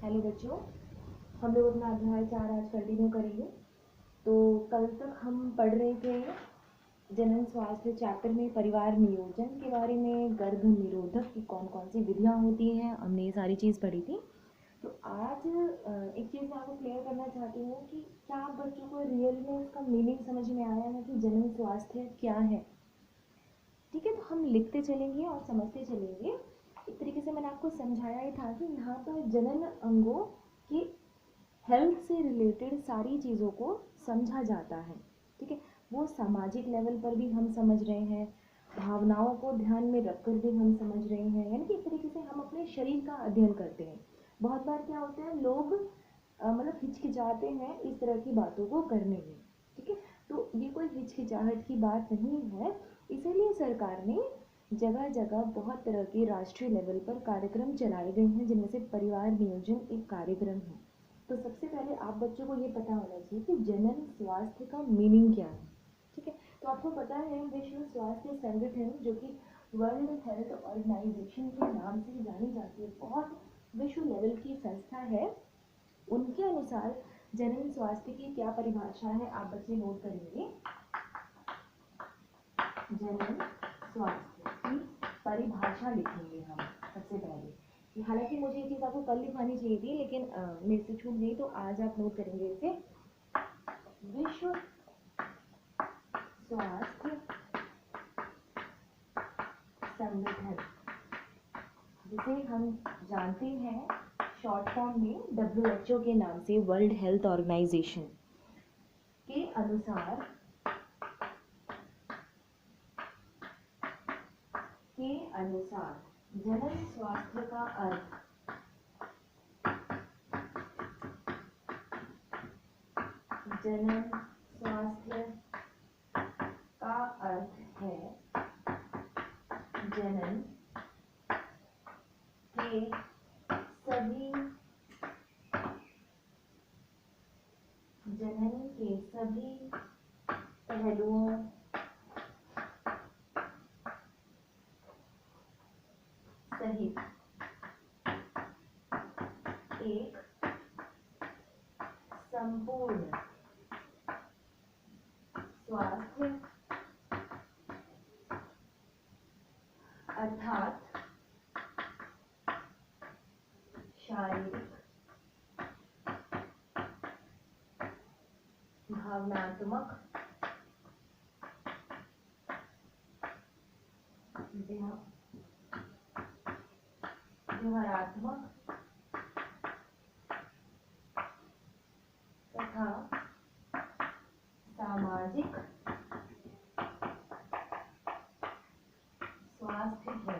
Hello बच्चों, हम लोग अपना अध्याय 4 आज कंटिन्यू करेंगे। तो कल तक हम पढ़ रहे थे जनन स्वास्थ्य चैप्टर में परिवार नियोजन के बारे में, गर्भ निरोधक की कौन कौन सी विधियाँ होती हैं, हमने ये सारी चीज़ पढ़ी थी। तो आज एक चीज़ मैं आपको क्लियर करना चाहती हूँ कि क्या आप बच्चों को रियल में इसका मीनिंग समझ में आया है कि जनन स्वास्थ्य क्या है। ठीक है, तो हम लिखते चलेंगे और समझते चलेंगे। एक तरीके से मैंने आपको समझाया ही था कि यहाँ पर जनन अंगों की हेल्थ से रिलेटेड सारी चीज़ों को समझा जाता है। ठीक है, वो सामाजिक लेवल पर भी हम समझ रहे हैं, भावनाओं को ध्यान में रखकर भी हम समझ रहे हैं, यानी कि एक तरीके से हम अपने शरीर का अध्ययन करते हैं। बहुत बार क्या होता है, लोग मतलब हिचकिचाते हैं इस तरह की बातों को करने में। ठीक है, तो ये कोई हिचकिचाहट की बात नहीं है। इसीलिए सरकार ने जगह जगह बहुत तरह के राष्ट्रीय लेवल पर कार्यक्रम चलाए गए हैं, जिनमें से परिवार नियोजन एक कार्यक्रम है। तो सबसे पहले आप बच्चों को ये पता होना चाहिए कि जनन स्वास्थ्य का मीनिंग क्या है। ठीक है, तो आपको पता है विश्व स्वास्थ्य संगठन, जो कि वर्ल्ड हेल्थ ऑर्गेनाइजेशन के नाम से जानी जाती है, बहुत विश्व लेवल की संस्था है, उनके अनुसार जनन स्वास्थ्य की क्या परिभाषा है आप बच्चे नोट करेंगे। जनन स्वास्थ्य की परिभाषा लिखेंगे हम सबसे पहले। हालांकि मुझे ये चीज़ आपको कल लिखवानी चाहिए थी, लेकिन मेरे से छूट गई, तो आज आप नोट करेंगे इसे। विश्व स्वास्थ्य संगठन, जिसे हम जानते हैं शॉर्ट फॉर्म में WHO के नाम से, वर्ल्ड हेल्थ ऑर्गेनाइजेशन के अनुसार जनन स्वास्थ्य का अर्थ जनन स्वास्थ्य का अर्थ है जनन के सभी पहलुओं सहित एक संपूर्ण स्वास्थ्य, अर्थात शारीरिक, भावनात्मक, व्यवहारात्मक तथा सामाजिक स्वास्थ्य है।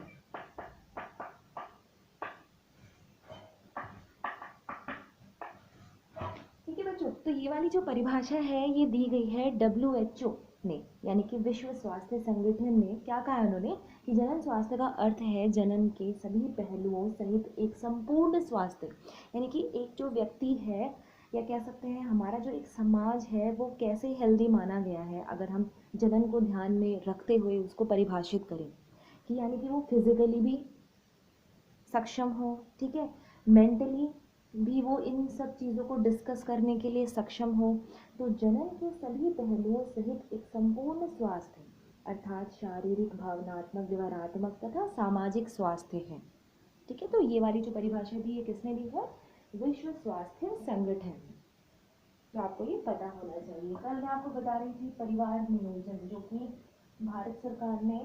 ठीक है बच्चों, तो ये वाली जो परिभाषा है ये दी गई है WHO ने, यानी कि विश्व स्वास्थ्य संगठन ने। क्या कहा उन्होंने कि जनन स्वास्थ्य का अर्थ है जनन के सभी पहलुओं सहित एक संपूर्ण स्वास्थ्य, यानी कि एक जो व्यक्ति है, या कह सकते हैं हमारा जो एक समाज है, वो कैसे हेल्दी माना गया है, अगर हम जनन को ध्यान में रखते हुए उसको परिभाषित करें, कि यानी कि वो फिजिकली भी सक्षम हो, ठीक है, मेंटली भी वो इन सब चीज़ों को डिस्कस करने के लिए सक्षम हो। तो जनन के सभी पहलुओं सहित एक संपूर्ण स्वास्थ्य, अर्थात शारीरिक, भावनात्मक, व्यवहारात्मक तथा सामाजिक स्वास्थ्य है। ठीक है, तो ये वाली जो परिभाषा दी है किसने दी है, विश्व स्वास्थ्य संगठन। तो आपको ये पता होना चाहिए। कल मैं आपको बता रही थी परिवार नियोजन, जो कि भारत सरकार ने,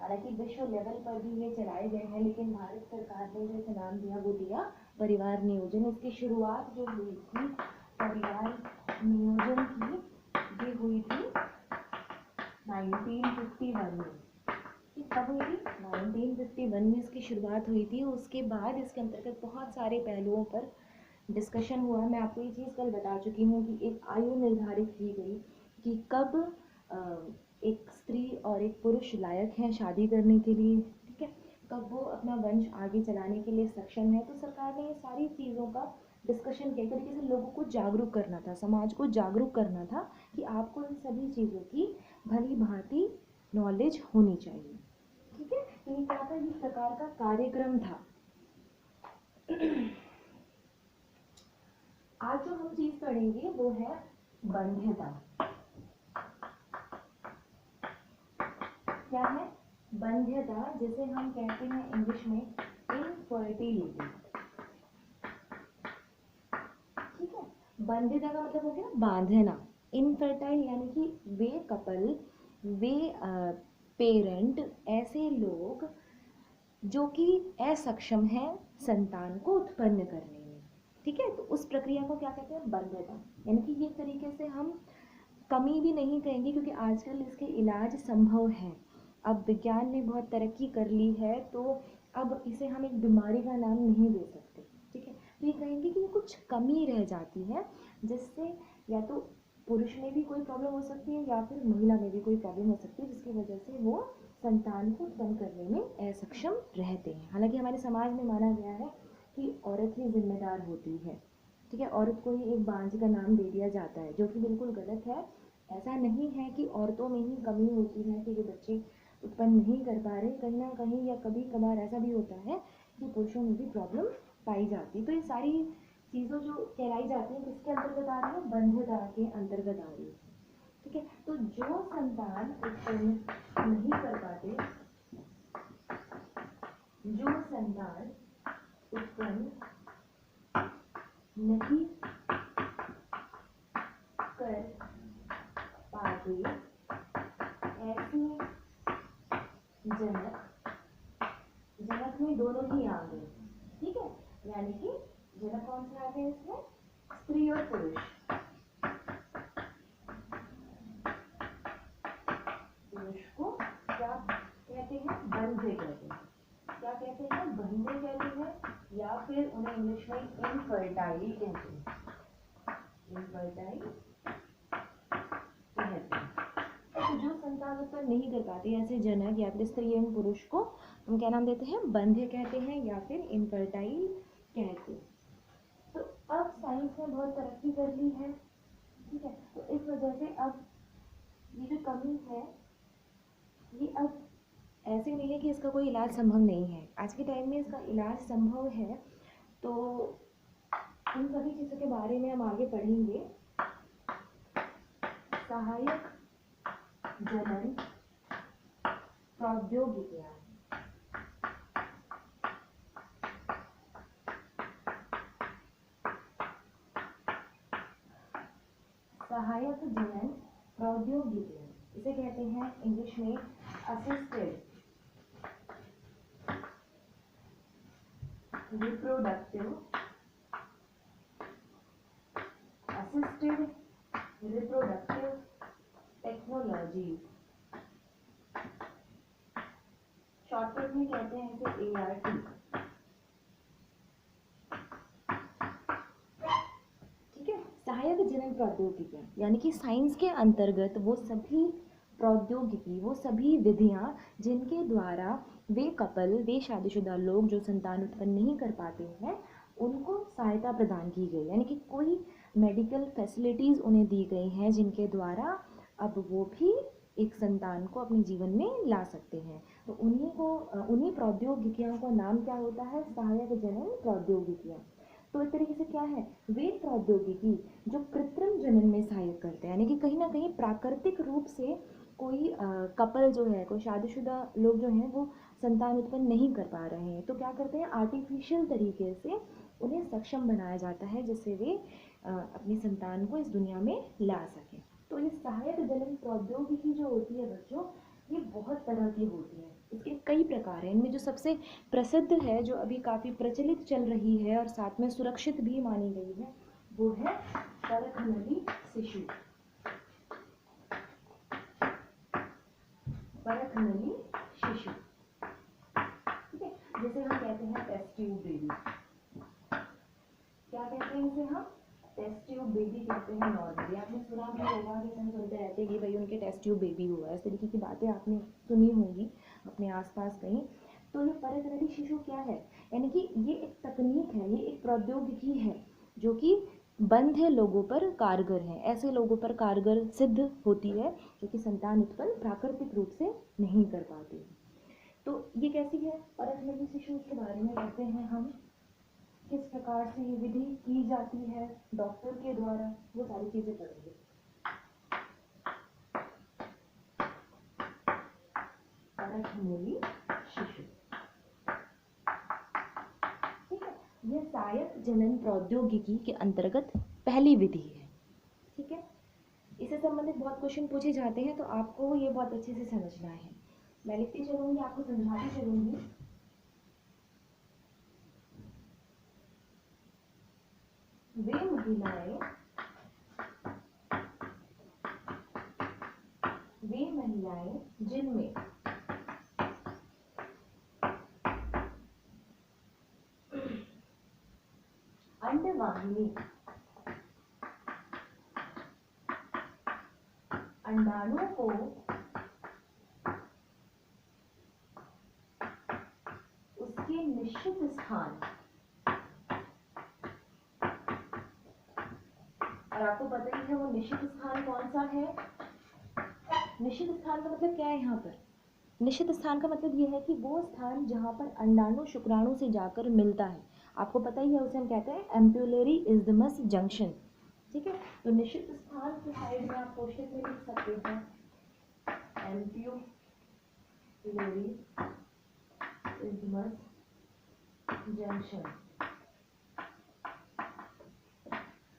हालांकि विश्व लेवल पर भी ये चलाए गए हैं, लेकिन भारत सरकार ने जो इसे नाम दिया वो दिया परिवार नियोजन। इसकी शुरुआत जो हुई थी परिवार नियोजन की, ये हुई थी 1951 में। कब हुई थी? 1951 में इसकी शुरुआत हुई थी। उसके बाद इसके अंतर्गत बहुत सारे पहलुओं पर डिस्कशन हुआ। मैं आपको ये चीज़ कल बता चुकी हूँ कि एक आयु निर्धारित की गई कि कब एक स्त्री और एक पुरुष लायक हैं शादी करने के लिए, ठीक है, कब वो अपना वंश आगे चलाने के लिए सक्षम है। तो सरकार ने ये सारी चीज़ों का डिस्कशन किया, एक तरीके से लोगों को जागरूक करना था, समाज को जागरूक करना था कि आपको इन सभी चीज़ों की भली भांति नॉलेज होनी चाहिए। ठीक है, तो ये क्या था, इस प्रकार का कार्यक्रम था। पढ़ेंगे वो है बंध्यता। क्या है? बंध्यता, जिसे हम कहते हैं इंग्लिश में इनफर्टिलिटी। ठीक है, बंध्यता का मतलब हो गया बांधना। इनफर्टाइल यानी कि वे कपल, वे पेरेंट, ऐसे लोग जो कि असक्षम है संतान को उत्पन्न करने में। ठीक है, तो उस प्रक्रिया को क्या कहते हैं? बंध्यता। यानी कि ये तरीके से हम कमी भी नहीं कहेंगे, क्योंकि आजकल इसके इलाज संभव है। अब विज्ञान ने बहुत तरक्की कर ली है, तो अब इसे हम एक बीमारी का नाम नहीं दे सकते। ठीक है, तो ये कहेंगे कि कुछ कमी रह जाती है, जिससे या तो पुरुष में भी कोई प्रॉब्लम हो सकती है या फिर महिला में भी कोई प्रॉब्लम हो सकती है, जिसकी वजह से वो संतान को उत्पन्न करने में असक्षम रहते हैं। हालांकि हमारे समाज में माना गया है कि औरत ही जिम्मेदार होती है। ठीक है, औरत को ही एक बांझ का नाम दे दिया जाता है, जो कि बिल्कुल गलत है। ऐसा नहीं है कि औरतों में ही कमी होती है कि वो बच्चे उत्पन्न नहीं कर पा रहे। कहीं ना कहीं या कभी कभार ऐसा भी होता है कि पुरुषों में भी प्रॉब्लम पाई जाती है। तो ये सारी चीज़ों जो कहलाई जाती हैं किसके अंतर्गत आ रही है? बंध्यता के अंतर्गत आ रही है। ठीक है, तो जो संतान उत्पन्न नहीं कर पाते, जो संतान उत्पन्न नहीं कर पाते, ऐसे जनक, जनक में दोनों ही आ गए। ठीक है, यानी कि जनक कौन से आते हैं इसमें? स्त्री और पुरुष। पुरुष को क्या कहते हैं? बंधे कहते हैं। क्या कहते हैं? बंधे कहते हैं, या फिर उन्हें इंग्लिश में इनफर्टाइल कहते हैं। इनफर्टाइल कहते हैं। तो जो संतान उत्पन्न नहीं कर पाते, ऐसे जनक या फिर स्त्री एवं पुरुष को हम क्या नाम देते हैं? बंधे कहते हैं या फिर इनफर्टाइल कहते हैं। तो अब साइंस ने बहुत तरक्की कर ली है। ठीक है, तो इस वजह से अब ये जो कमी है, ये अब ऐसे नहीं है कि इसका कोई इलाज संभव नहीं है। आज के टाइम में इसका इलाज संभव है। तो इन सभी चीज़ों के बारे में हम आगे पढ़ेंगे। सहायक जनन प्रौद्योगिकियां। सहायक जनन प्रौद्योगिकियां, इसे कहते हैं इंग्लिश में assisted reproductive, assisted reproductive technology. Shortcut में कहते हैं इसे ART। ठीक है, सहायक जनन प्रौद्योगिकियां यानी कि साइंस के अंतर्गत वो सभी प्रौद्योगिकी, वो सभी विधियां जिनके द्वारा वे कपल, वे शादीशुदा लोग जो संतान उत्पन्न नहीं कर पाते हैं, उनको सहायता प्रदान की गई। यानी कि कोई मेडिकल फैसिलिटीज़ उन्हें दी गई हैं जिनके द्वारा अब वो भी एक संतान को अपने जीवन में ला सकते हैं। तो उन्हीं प्रौद्योगिकियों का नाम क्या होता है? सहायक जनन प्रौद्योगिकियां। तो इस तरीके से क्या है? वे प्रौद्योगिकी जो कृत्रिम जनन में सहायक करते हैं, यानी कि कहीं ना कहीं प्राकृतिक रूप से कोई कपल जो है, कोई शादीशुदा लोग जो हैं, वो संतान उत्पन्न नहीं कर पा रहे हैं, तो क्या करते हैं? आर्टिफिशियल तरीके से उन्हें सक्षम बनाया जाता है, जिससे वे अपनी संतान को इस दुनिया में ला सकें। तो ये सहायक जनन प्रौद्योगिकी जो होती है बच्चों, ये बहुत तरह की होती है। इसके कई प्रकार हैं। इनमें जो सबसे प्रसिद्ध है, जो अभी काफ़ी प्रचलित चल रही है और साथ में सुरक्षित भी मानी गई है, वो है परखनली शिशु। परखनली शिशु, ठीक है, जिसे हम कहते हैं टेस्ट ट्यूब बेबी। क्या कहते हैं इसे हम? टेस्ट ट्यूब बेबी कहते हैं। नॉर्मली आपने सुना भी होगा कि हम सुनते रहते हैं कि भाई उनके टेस्ट ट्यूब बेबी हुआ है, इस तरीके की बातें आपने सुनी होंगी अपने आसपास कहीं। तो ये परखनली शिशु क्या है? यानी कि ये एक तकनीक है, ये एक प्रौद्योगिकी है जो कि बंधे लोगों पर कारगर है, ऐसे लोगों पर कारगर सिद्ध होती है जो कि संतान उत्पन्न प्राकृतिक रूप से नहीं कर पाते। तो ये कैसी है परखनली शिशु? के बारे में कहते हैं हम किस प्रकार से ये विधि की जाती है डॉक्टर के द्वारा, वो सारी चीजें पढ़ेंगे। परखमूली शिशु, ठीक है। यह सहायक जनन प्रौद्योगिकी के अंतर्गत पहली विधि है, ठीक है। इससे संबंधित बहुत क्वेश्चन पूछे जाते हैं, तो आपको ये बहुत अच्छे से समझना है। मैं लिखती चलूंगी, आपको समझाती चलूंगी। वे महिलाएं जिनमें अंडवाहिनी अंडाणु को उसके निश्चित स्थान, और आपको पता ही है वो निश्चित स्थान कौन सा है। निश्चित स्थान का मतलब क्या है यहाँ पर? निश्चित स्थान का मतलब ये है कि वो स्थान जहाँ पर अंडाणु शुक्राणु से जाकर मिलता है। आपको पता ही है, उसे हम कहते हैं एम्प्यूलरी इस्थमस जंक्शन, ठीक है। तो निश्चित स्थान के साइड में आप कोष्ठक में लिख सकते हैं एम्प्यूलरी इस्थमस जंक्शन,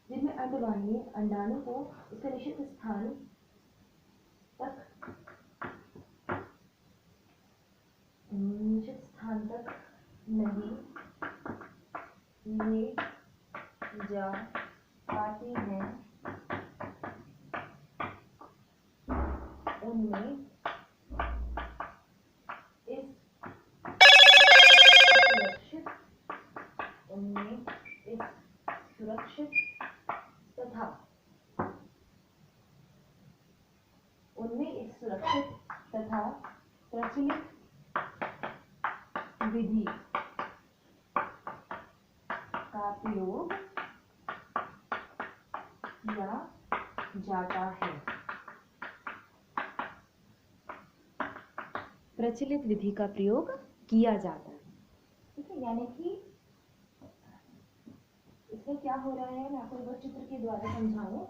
जिनमें अंडवाहिनी अंडाणु को उसके निश्चित स्थान तक नहीं ले जा पाती हैं, उनमें इस सुरक्षित तथा प्रचलित विधि का प्रयोग किया जाता है। प्रचलित विधि का प्रयोग किया जाता है, ठीक है। यानी कि इसमें क्या हो रहा है, मैं आपको एक बार चित्र के द्वारा समझाऊं।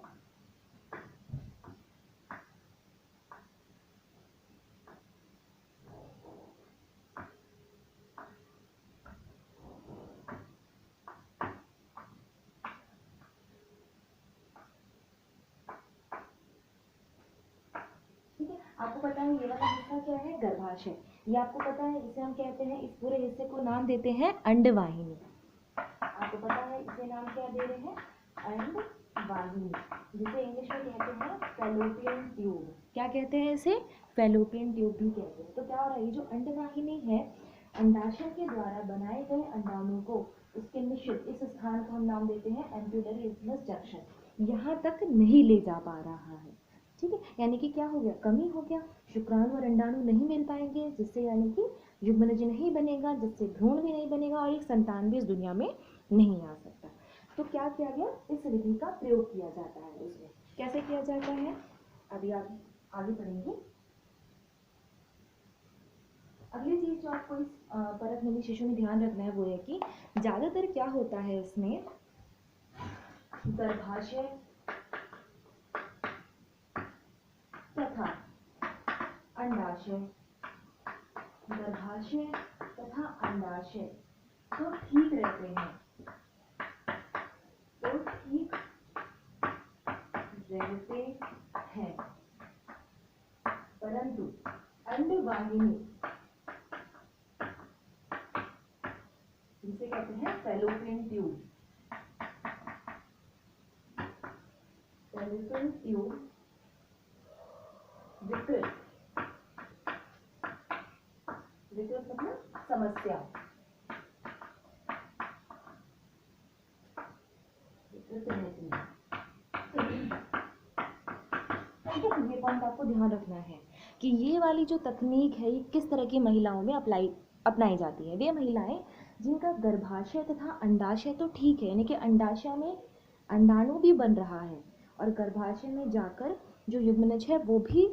आपको पता है ये वाला हिस्सा क्या है, गर्भाशय। ये आपको पता है, इसे हम कहते हैं, इस पूरे हिस्से को नाम देते हैं अंडवाहिनी। आपको पता है इसे नाम क्या दे रहे हैं, अंडवाहिनी, जिसे इंग्लिश में कहते हैं फैलोपियन ट्यूब। क्या कहते हैं इसे? फैलोपियन ट्यूब भी कहते हैं। तो क्या हो रहा है, ये जो अंडवाहिनी है, अंडाशय के द्वारा बनाए गए अंडाणु को उसके निश्चित इस स्थान को हम नाम देते हैं एम्प्यूलरी इस्थमस जंक्शन, यहाँ तक नहीं ले जा पा रहा है, ठीक है। यानी कि क्या हो गया, कमी हो गया, शुक्राणु और अंडाणु नहीं मिल पाएंगे, जिससे यानी कि युग्मनज नहीं बनेगा, जिससे भ्रूण भी नहीं बनेगा और एक संतान भी इस दुनिया में नहीं आ सकता। तो क्या किया गया, इस विधि का प्रयोग किया जाता है। उसमें कैसे किया जाता है, अभी आप आगे पढ़ेंगे। अगली चीज जो आपको इस परखमूली शिशु में ध्यान रखना है वो है कि ज्यादातर क्या होता है इसमें, गर्भाशय तथा अंडाशय, गर्भाशय तथा अंडाशय तो ठीक रहते हैं, परंतु अंडवाहिनी, जिसे कहते हैं फैलोपियन ट्यूब, विकृत मतलब समस्या, विकृत रहती है। ठीक है, तो ये पॉइंट आपको ध्यान रखना है कि ये वाली जो तकनीक है ये किस तरह की महिलाओं में अपनाई जाती है। वे महिलाएं जिनका गर्भाशय तथा अंडाशय तो ठीक है, यानी कि अंडाशय में अंडाणु भी बन रहा है और गर्भाशय में जाकर जो युग्मनज है वो भी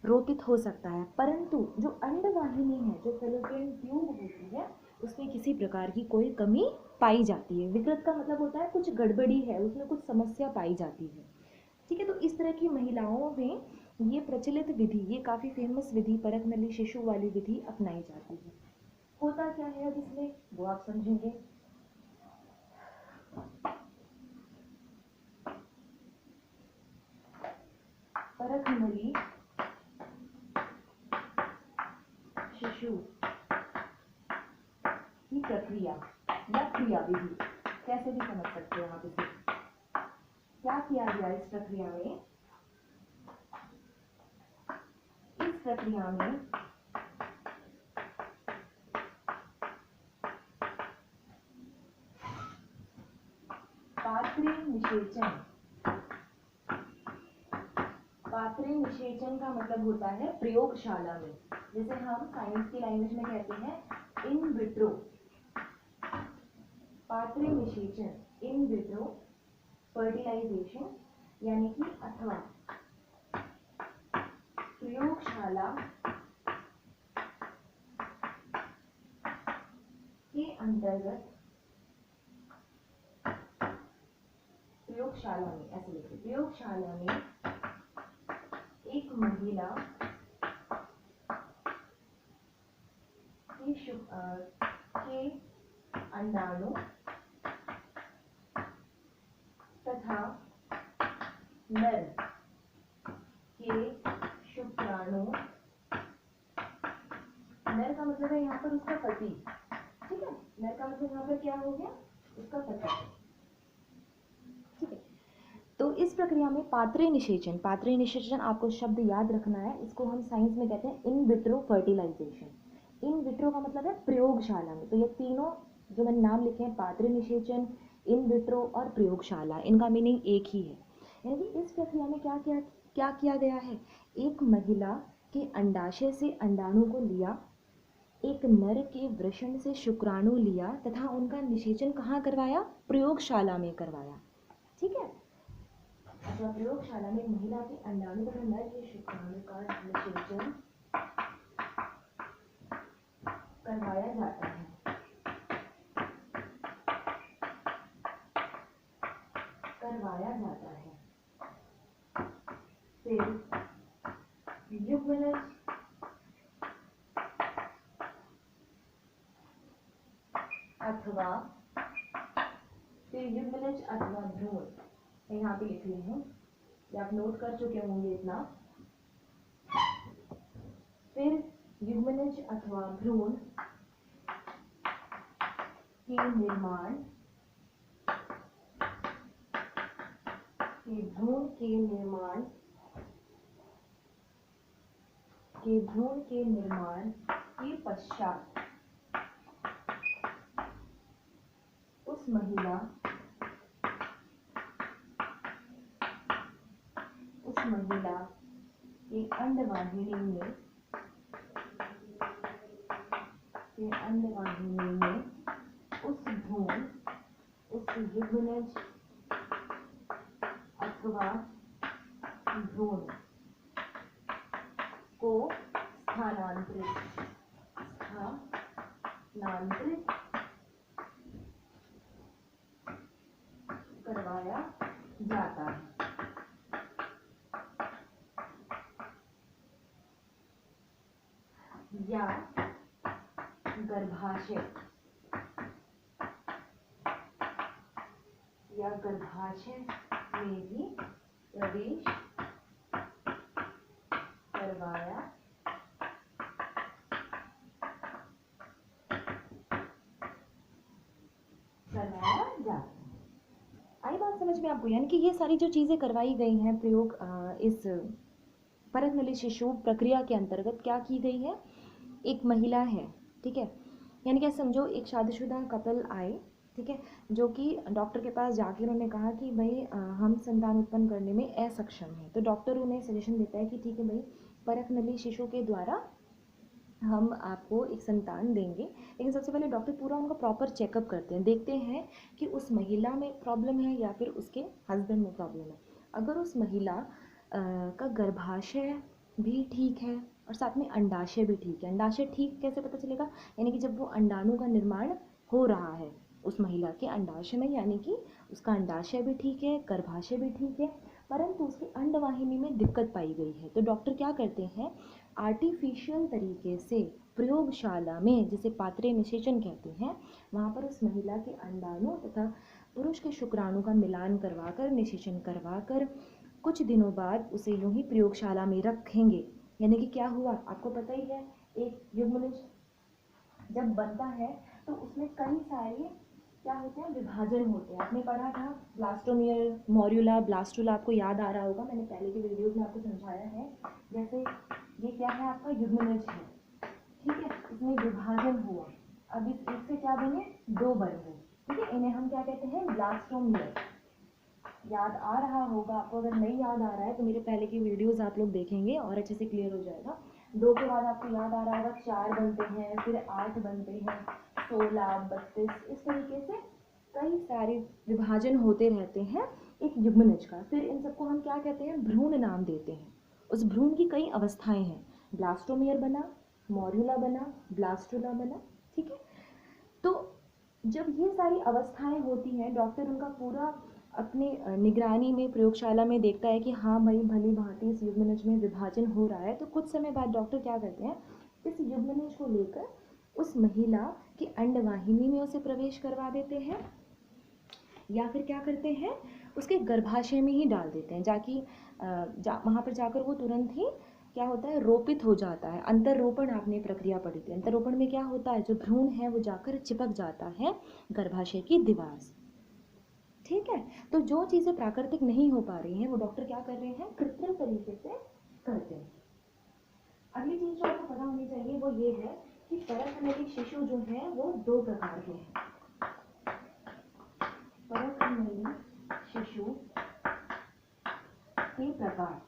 रोपित हो सकता है, परंतु जो अंडवाहिनी है, जो फैलोपियन ट्यूब होती है, उसमें किसी प्रकार की कोई कमी पाई जाती है। विकृत का मतलब होता है कुछ गड़बड़ी है, उसमें कुछ समस्या पाई जाती है। ठीक है, तो इस तरह की महिलाओं में ये प्रचलित विधि, ये काफ़ी फेमस विधि, परख नली शिशु वाली विधि अपनाई जाती है। होता क्या है अब इसमें वो आप समझेंगे। परख नली शिशु की प्रक्रिया या क्रिया विधि, कैसे भी समझ सकते हैं आप इसे। क्या किया गया इस प्रक्रिया में? इस प्रक्रिया में पात्रे निषेचन, पात्रे निषेचन का मतलब होता है प्रयोगशाला में, जैसे हम साइंस की लैंग्वेज में कहते हैं इन विट्रो। पात्रे निषेचन, इन विट्रो फर्टिलाइजेशन, यानी कि अथवा प्रयोगशाला के अंतर्गत, प्रयोगशाला में, ऐसे लिखिए, प्रयोगशाला में एक महिला के अंडाणु तथा नर के शुक्राणु, नर का मतलब है यहाँ पर उसका पति, ठीक है, नर का मतलब यहाँ पर क्या हो गया, उसका पति, ठीक है। तो इस प्रक्रिया में पात्रे निषेचन, पात्रे निषेचन आपको शब्द याद रखना है, इसको हम साइंस में कहते हैं in vitro fertilisation. In vitro का मतलब है प्रयोगशाला में। तो ये तीनों जो मैंने नाम लिखे हैं, पात्रे निषेचन, इन विट्रो और प्रयोगशाला, इनका मीनिंग एक ही है। यानी कि इस प्रक्रिया में क्या किया गया है, एक महिला के अंडाशय से अंडाणु को लिया, एक नर के वृषण से शुक्राणु लिया तथा उनका निषेचन कहाँ करवाया, प्रयोगशाला में करवाया, ठीक है। अथवा प्रयोगशाला में महिला के अंडाणु तथा नर के शुक्राणु का निषेचन करवाया जाता है। करवाया जाता है। फिर युग्मनज अथवा, फिर युग्मनज अथवा भ्रूण, यहाँ पे लिख रही हूँ, या आप नोट कर चुके होंगे इतना। फिर युग्मनज अथवा भ्रूण के निर्माण, भ्रूण के निर्माण के पश्चात उस महिला के अंडवाहिनी में उस भ्रूण, उस युग्मनज अथवा भ्रूण को स्थानांतरित करवाया जाता है। या गर्भाशय में भी प्रवेश करवाया जाता है। आई बात समझ में आपको? यानी कि ये सारी जो चीज़ें करवाई गई हैं प्रयोग इस परख नली शिशु प्रक्रिया के अंतर्गत क्या की गई है, एक महिला है, ठीक है, यानी कि समझो एक शादीशुदा कपल आए, ठीक है, जो कि डॉक्टर के पास जाके उन्होंने कहा कि भाई हम संतान उत्पन्न करने में असक्षम हैं। तो डॉक्टर उन्हें सजेशन देता है कि ठीक है भाई, परख नली शिशु के द्वारा हम आपको एक संतान देंगे। लेकिन सबसे पहले डॉक्टर पूरा उनका प्रॉपर चेकअप करते हैं, देखते हैं कि उस महिला में प्रॉब्लम है या फिर उसके हस्बैंड में प्रॉब्लम है। अगर उस महिला का गर्भाशय भी ठीक है, और साथ में अंडाशय भी ठीक है। अंडाशय ठीक कैसे पता चलेगा, यानी कि जब वो अंडाणु का निर्माण हो रहा है उस महिला के अंडाशय में, यानी कि उसका अंडाशय भी ठीक है, गर्भाशय भी ठीक है, परंतु उसकी अंडवाहिनी में दिक्कत पाई गई है। तो डॉक्टर क्या करते हैं, आर्टिफिशियल तरीके से प्रयोगशाला में, जिसे पात्रे निषेचन कहते हैं, वहाँ पर उस महिला के अंडाणु तथा पुरुष के शुक्राणु का मिलान करवाकर, निषेचन करवाकर कुछ दिनों बाद उसे यूं ही प्रयोगशाला में रखेंगे। यानी कि क्या हुआ, आपको पता ही है, एक युग्मनज जब बनता है तो उसमें कई सारे क्या होते हैं, विभाजन होते हैं। आपने पढ़ा था ब्लास्टोमियर, मॉर्यूला, ब्लास्टुला, आपको याद आ रहा होगा, मैंने पहले के वीडियोज में आपको समझाया है। जैसे ये क्या है, आपका युग्मनज है, ठीक है, इसमें विभाजन हुआ, अब इस एक से क्या बने, दो बन गए, ठीक है, इन्हें हम क्या कहते हैं, ब्लास्टोमियर। याद आ रहा होगा आपको, अगर नहीं याद आ रहा है तो मेरे पहले की वीडियोस आप लोग देखेंगे और अच्छे से क्लियर हो जाएगा। दो के बाद आपको याद आ रहा होगा 4 बनते हैं, फिर 8 बनते हैं, 16, 32, इस तरीके से कई सारे विभाजन होते रहते हैं एक युग्मनज का। फिर इन सबको हम क्या कहते हैं, भ्रूण नाम देते हैं। उस भ्रूण की कई अवस्थाएं हैं, ब्लास्टोमियर बना, मॉर्यूला बना, ब्लास्टुला बना, ठीक है। तो जब ये सारी अवस्थाएं होती हैं, डॉक्टर उनका पूरा अपने निगरानी में प्रयोगशाला में देखता है कि हाँ भाई भली भांति इस युग्मनज में विभाजन हो रहा है, तो कुछ समय बाद डॉक्टर क्या करते हैं, इस युग्मनज को लेकर उस महिला की अंडवाहिनी में उसे प्रवेश करवा देते हैं, या फिर क्या करते हैं, उसके गर्भाशय में ही डाल देते हैं, वहाँ पर जाकर वो तुरंत ही क्या होता है, रोपित हो जाता है। अंतररोपण आपने प्रक्रिया पढ़ी थी, अंतररोपण में क्या होता है, जो भ्रूण है वो जाकर चिपक जाता है गर्भाशय की दीवार से, ठीक है। तो जो चीज़ें प्राकृतिक नहीं हो पा रही हैं वो डॉक्टर क्या कर रहे हैं, कृत्रिम तरीके से करते हैं। अगली चीज जो आपको पता होनी चाहिए वो ये है कि परकमैलिक शिशु जो है वो 2 प्रकार के हैं। परकमैलिक शिशु के प्रकार,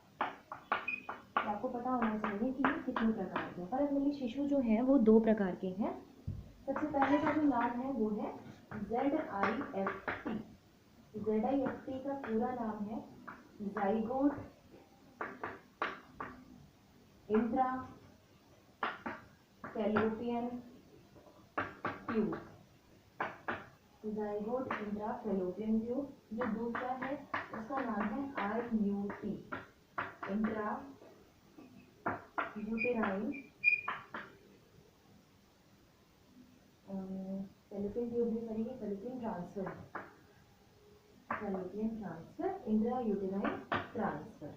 आपको पता होना चाहिए कि ये कितने प्रकार के हैं। परकमैलिक शिशु जो है वो 2 प्रकार के हैं। सबसे पहले का जो नाम है वो है ZIFT। ZIFT का पूरा नाम है zygote intra fallopian tube. Zygote intra fallopian tube. जो दूसरा है उसका नाम है IUT, intra uterine fallopian tube भी करेंगे, fallopian transfer, fallopian transfer, intra uterine transfer,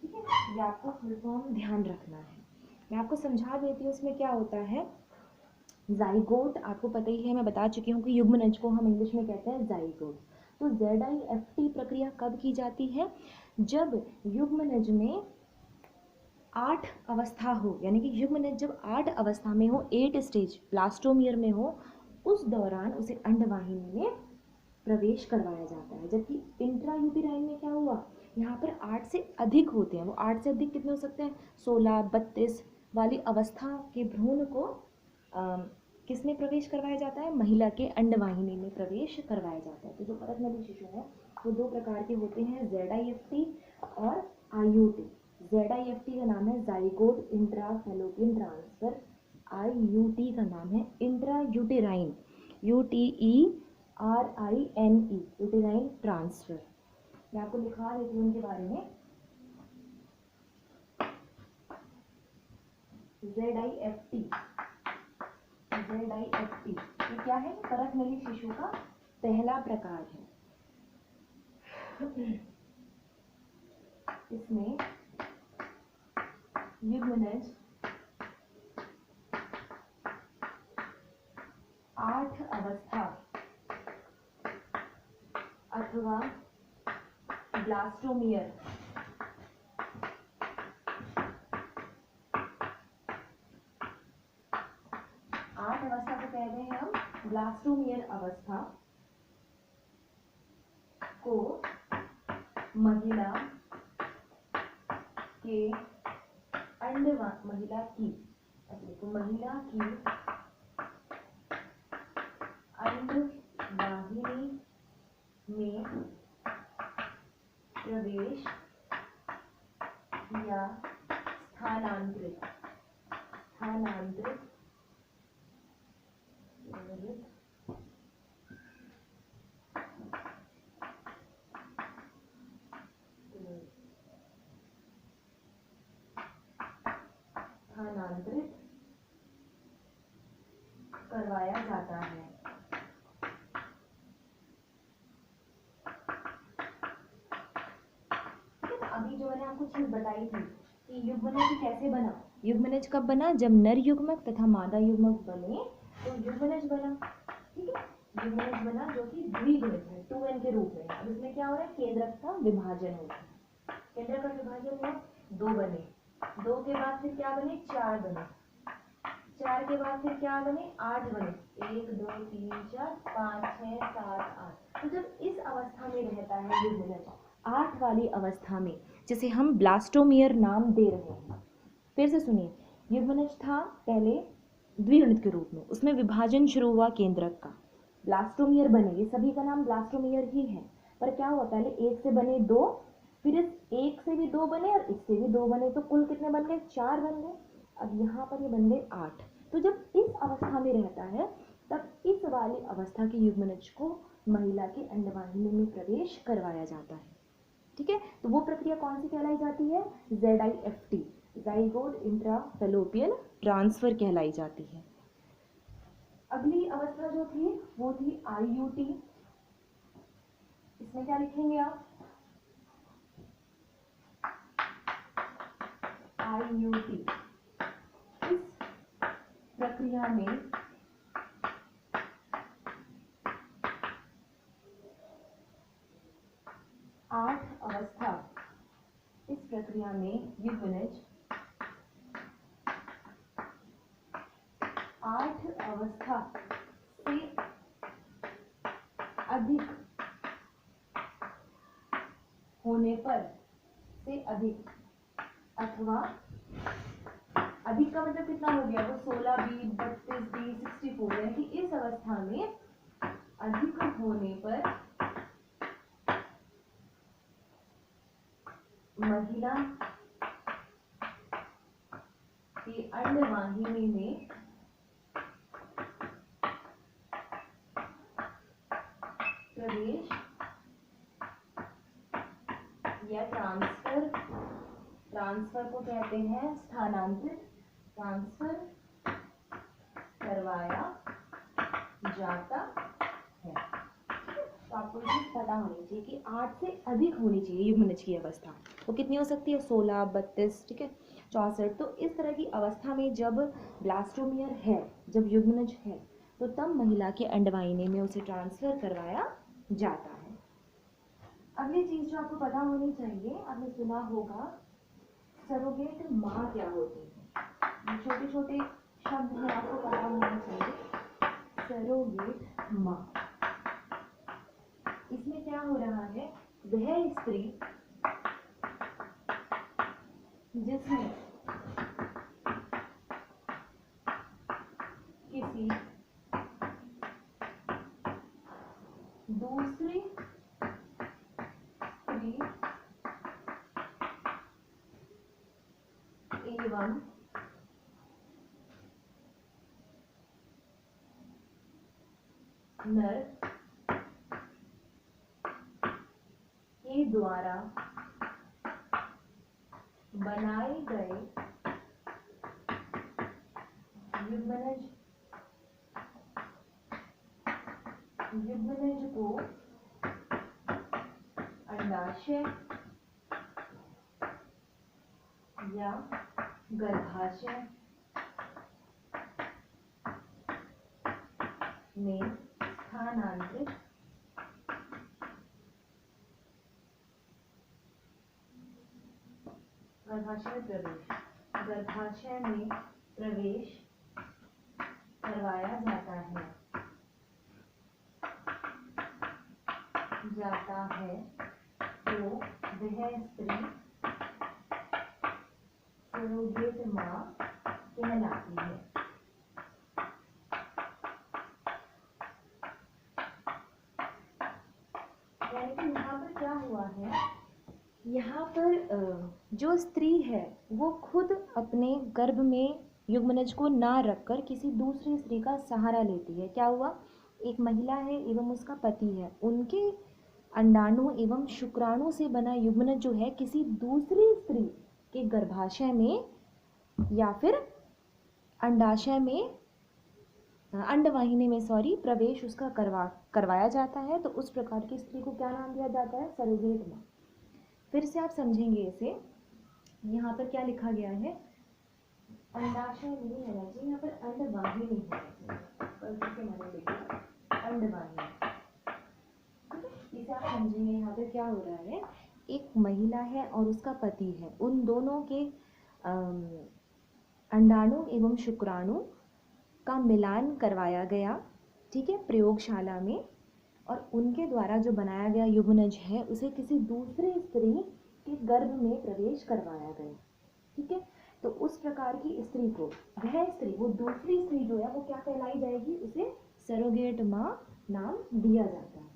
ठीक है। ये आपको फुल फॉर्म ध्यान रखना है, मैं आपको समझा देती हूँ इसमें क्या होता है। ज़ाइगोट आपको पता ही है, मैं बता चुकी हूँ कि युग्मनज को हम इंग्लिश में कहते हैं ज़ाइगोट। तो ZIFT प्रक्रिया कब की जाती है, जब युग्मनज में 8 अवस्था हो, यानी कि युग्मनज जब 8 अवस्था में हो, 8 स्टेज ब्लास्टोमियर में हो, उस दौरान उसे अंडवाहिनी में प्रवेश करवाया जाता है। जबकि इंट्रायूटेराइन में क्या हुआ, यहाँ पर 8 से अधिक होते हैं। वो 8 से अधिक कितने हो सकते हैं, 16, 32 वाली अवस्था के भ्रूण को किसमें प्रवेश करवाया जाता है, महिला के अंडवाहिनी में प्रवेश करवाया जाता है। तो जो परकमैलिक शिशु है वो 2 प्रकार के होते हैं, ZIFT और IUT। ZIFT का नाम है zygote intra fallopian transfer, IUT का नाम है intra uterine, UTERINE, uterine transfer. मैं आपको लिखा देती हूँ उनके बारे में। ZIFT ये क्या है, परकमैलिक शिशु का पहला प्रकार है। इसमें युग्मनज 8 अवस्था अथवा ब्लास्टोमियर, 8 अवस्था को कहते हैं हम ब्लास्टोमियर अवस्था को महिला की अंडवाहिनी में प्रवेश या स्थानांतरित करवाया जाता है। अभी जो मैंने आपको चीज बताई थी कि युग्मनज कैसे बना, युग्मनज कब बना, जब नर युग्मक तथा मादा युग्मक बने तो युग्मनज बना। ठीक है, युग्मनज बना जो कि द्विगुणित है, 2n के रूप में। अब इसमें क्या हो रहा है, केंद्रक का विभाजन हो रहा है। केंद्रक का विभाजन हुआ, 2 बने, 2 के बाद फिर क्या बने, 4 बने, 4 के बाद फिर क्या बने, 8 बने, 1 2 3 4 5 6 7 8। तो जब इस अवस्था में रहता है युग्मनज, 8 वाली अवस्था में, जिसे हम ब्लास्टोमियर नाम दे रहे हैं। फिर से सुनिए, युग्मनज था पहले द्विगुणित के रूप में, उसमें विभाजन शुरू हुआ केंद्रक का, ब्लास्टोमियर बने, ये सभी का नाम ब्लास्टोमियर ही है। पर क्या हुआ, पहले 1 से बने 2, फिर इस 1 से भी 2 बने और इससे भी 2 बने, तो कुल कितने बन गए, 4 बन गए। अब यहाँ पर ये बन गए 8। तो जब इस अवस्था में रहता है तब इस वाली अवस्था के युग्मनज को महिला के अंडवाहिनी में प्रवेश करवाया जाता है। ठीक है, तो वो प्रक्रिया कौन सी कहलाई जाती है, ZIFT, ज़ाइगोट इंट्राफैलोपियन ट्रांसफर कहलाई जाती है। अगली अवस्था जो थी वो थी IUT। इसमें क्या लिखेंगे आप, IUT। इस प्रक्रिया में अवस्था, इस प्रक्रिया में युग्मनज 8 अवस्था से अधिक होने पर, से अधिक अथवा अधिक का मतलब कितना हो गया, वो 16 B 32 B 64, यानी कि इस अवस्था में अधिक होने पर महिला की अंडवाहिनी में प्रवेश या ट्रांसफर को कहते हैं स्थानांतरित, ट्रांसफर करवाया जाता है। तो आपको ये पता होनी चाहिए कि 8 से अधिक होनी चाहिए युग्मनज की अवस्था। वो कितनी हो सकती है, 16 32, ठीक है, 64। तो इस तरह की अवस्था में जब ब्लास्टोमियर है, जब युग्मनज है, तो तब महिला के अंडवाहिनी में उसे ट्रांसफर करवाया जाता है। अगली चीज जो आपको पता होनी चाहिए, आपने सुना होगा सरोगेट माँ क्या होती है। छोटे छोटे शब्द हैं, आपको पता होना चाहिए। सरोगेट माँ, इसमें क्या हो रहा है, वह स्त्री जिसमें किसी दूसरी स्त्री एवं नर के द्वारा बनाए गए युग्मनज को अंडाशय या गर्भाशय में स्थानांतरित गर्भाशय में प्रवेश करवाया जाता है तो वह स्त्री सरोगेट माँ कहलाती है। यानी कि यहाँ पर क्या हुआ है यहाँ पर जो स्त्री है वो खुद अपने गर्भ में युग्मनज को ना रखकर किसी दूसरी स्त्री का सहारा लेती है। क्या हुआ, एक महिला है एवं उसका पति है, उनके अंडाणु एवं शुक्राणु से बना युग्मनज जो है किसी दूसरी स्त्री के गर्भाशय में या फिर अंडाशय में अंडवाहिनी में प्रवेश उसका करवाया जाता है। तो उस प्रकार की स्त्री को क्या नाम दिया जाता है, सरोगेट माँ। फिर से आप समझेंगे इसे, यहाँ पर क्या लिखा गया है, अंडाशय नहीं है जी, यहाँ पर अंडवाहिनी है, गलती से मैंने लिखा अंडवाहिनी। इसे आप समझेंगे यहाँ पे क्या हो रहा है, एक महिला है और उसका पति है, उन दोनों के अंडाणु एवं शुक्राणु का मिलान करवाया गया, ठीक है, प्रयोगशाला में, और उनके द्वारा जो बनाया गया युग्मनज है उसे किसी दूसरी स्त्री के गर्भ में प्रवेश करवाया गया, ठीक है। तो उस प्रकार की स्त्री को, वह स्त्री, वो दूसरी स्त्री जो है वो क्या कहलाई जाएगी, उसे सरोगेट माँ नाम दिया जाता है,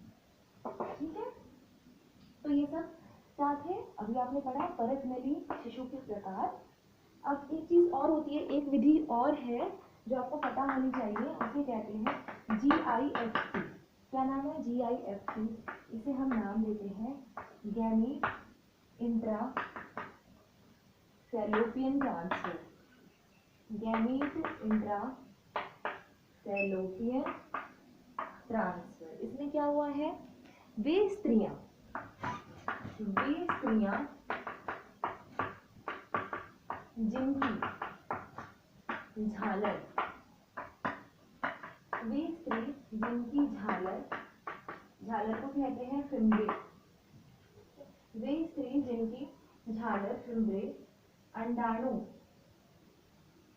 ठीक है। तो ये सब साथ है, अभी आपने पढ़ा परत नली शिशु के प्रकार। अब एक चीज और होती है, एक विधि और है जो आपको पता होनी चाहिए, उसे कहते हैं GIFT। क्या नाम है, GIFT। इसे हम नाम देते हैं gamete intra fallopian transfer. Gamete intra fallopian transfer, इसमें क्या हुआ है, वे स्त्रियां जिनकी झालर, वे स्त्री जिनकी झालर, झालर को कहते हैं फिम्ब्रे, वे स्त्री जिनकी झालर फिम्ब्रे अंडाणु,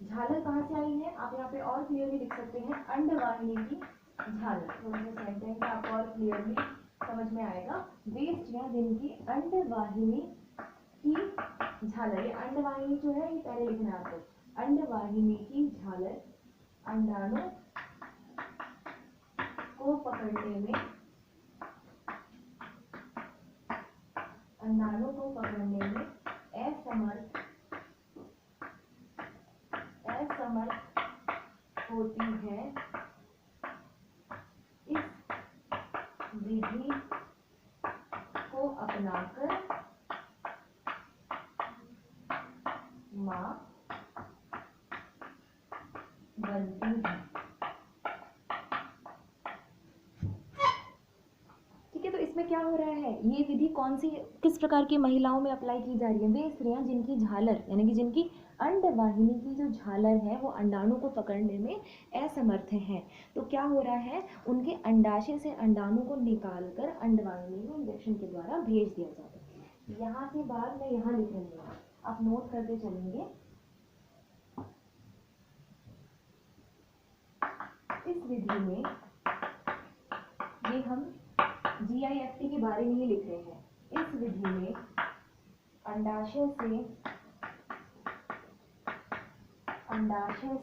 झालर कहाँ से आई है, आप यहाँ पे और क्लियरली लिख सकते हैं अंडवाहिनी की झालर, थोड़ा सा सेंटेंस आपको और क्लियरली समझ में आएगा। वे स्त्रियां जिनकी अंडवाहिनी की झालर, ये अंडवाहिनी जो है ये पहले लिखना है आपको, अंडवाहिनी की झालर अंडाणु को पकड़ने में, अंडाणु को पकड़ने में असमर्थ होती है, इस विधि को अपनाकर मां बनती है, ठीक है। तो इसमें क्या हो रहा है, ये विधि कौन सी, किस प्रकार की महिलाओं में अप्लाई की जा रही है, वे स्त्रियां जिनकी झालर यानी कि जिनकी अंडवाहिनी की जो झालर है वो अंडाणु को पकड़ने में असमर्थ है। तो क्या हो रहा है, उनके अंडाशय से अंडाणु को निकालकर अंडवाहिनी में इंजेक्शन के द्वारा भेज दिया जाता है। यहाँ से बात मैं यहाँ लिख रही हूँ, आप नोट करते चलेंगे। इस विधि में, ये हम GIFT के बारे में ही लिख रहे हैं, इस विधि में अंडाशय से अंडाणु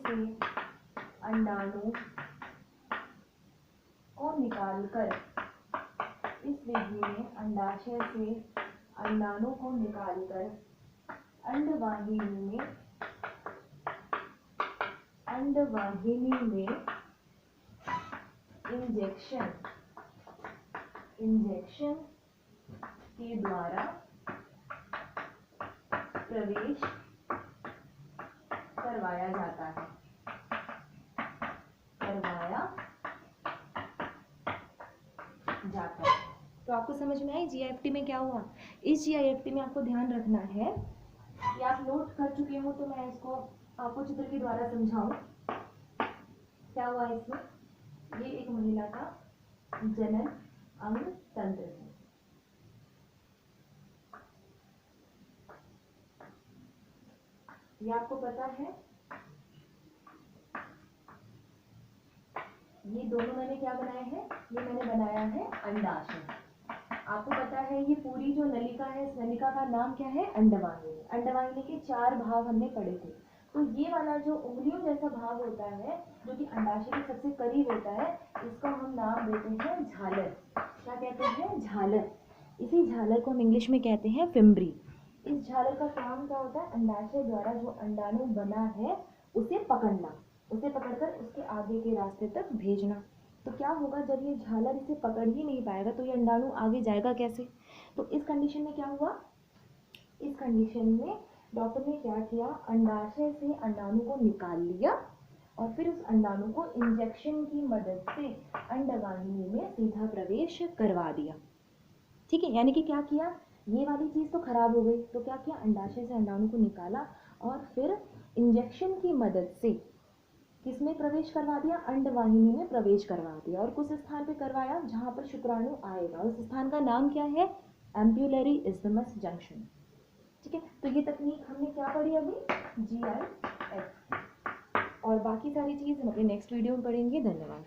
को निकालकर, इस विधि में अंडाशय से अंडाणु को निकालकर अंडवाहिनी में इंजेक्शन के द्वारा प्रवेश करवाया जाता है, तो आपको समझ में आई GIFT में क्या हुआ। इस GIFT में आपको ध्यान रखना है कि आप नोट कर चुके हो, तो मैं इसको आपको चित्र के द्वारा समझाऊं। क्या हुआ इसमें, ये एक महिला का जनन अंग तंत्र है, ये आपको पता है, ये दोनों मैंने क्या बनाए हैं, ये मैंने बनाया है अंडाशय। आपको पता है ये पूरी जो नलिका है, इस नलिका का नाम क्या है, अंडवाहिनी। अंडवाहिनी के 4 भाग हमने पढ़े थे। तो ये वाला जो उंगलियों जैसा भाग होता है जो कि अंडाशय के सबसे करीब होता है, इसको हम नाम देते हैं झालर। क्या कहते हैं, झालर। इसी झालर को हम इंग्लिश में कहते हैं फिम्ब्री। इस झालर का काम क्या होता है, अंडाशय द्वारा जो अंडाणु बना है उसे पकड़ना, उसे पकड़कर उसके आगे के रास्ते तक भेजना। तो क्या होगा, जब ये झालर इसे पकड़ ही नहीं पाएगा तो ये अंडाणु आगे जाएगा कैसे। तो इस कंडीशन में क्या हुआ, इस कंडीशन में डॉक्टर ने क्या किया, अंडाशय से अंडाणु को निकाल लिया और फिर उस अंडाणु को इंजेक्शन की मदद से अंडवाहिनी में सीधा प्रवेश करवा दिया। ठीक है, यानी कि क्या किया, ये वाली चीज़ तो खराब हो गई, तो क्या किया, अंडाशय से अंडाणु को निकाला और फिर इंजेक्शन की मदद से किसमें प्रवेश करवा दिया, अंडवाहिनी में प्रवेश करवा दिया। और कुछ स्थान पे करवाया जहाँ पर शुक्राणु आएगा, उस स्थान का नाम क्या है, एम्पुलरी इस्थमस जंक्शन। ठीक है, तो ये तकनीक हमने क्या पढ़ी अभी, GIS, और बाकी सारी चीज़ हम अपने नेक्स्ट वीडियो में पढ़ेंगे। धन्यवाद।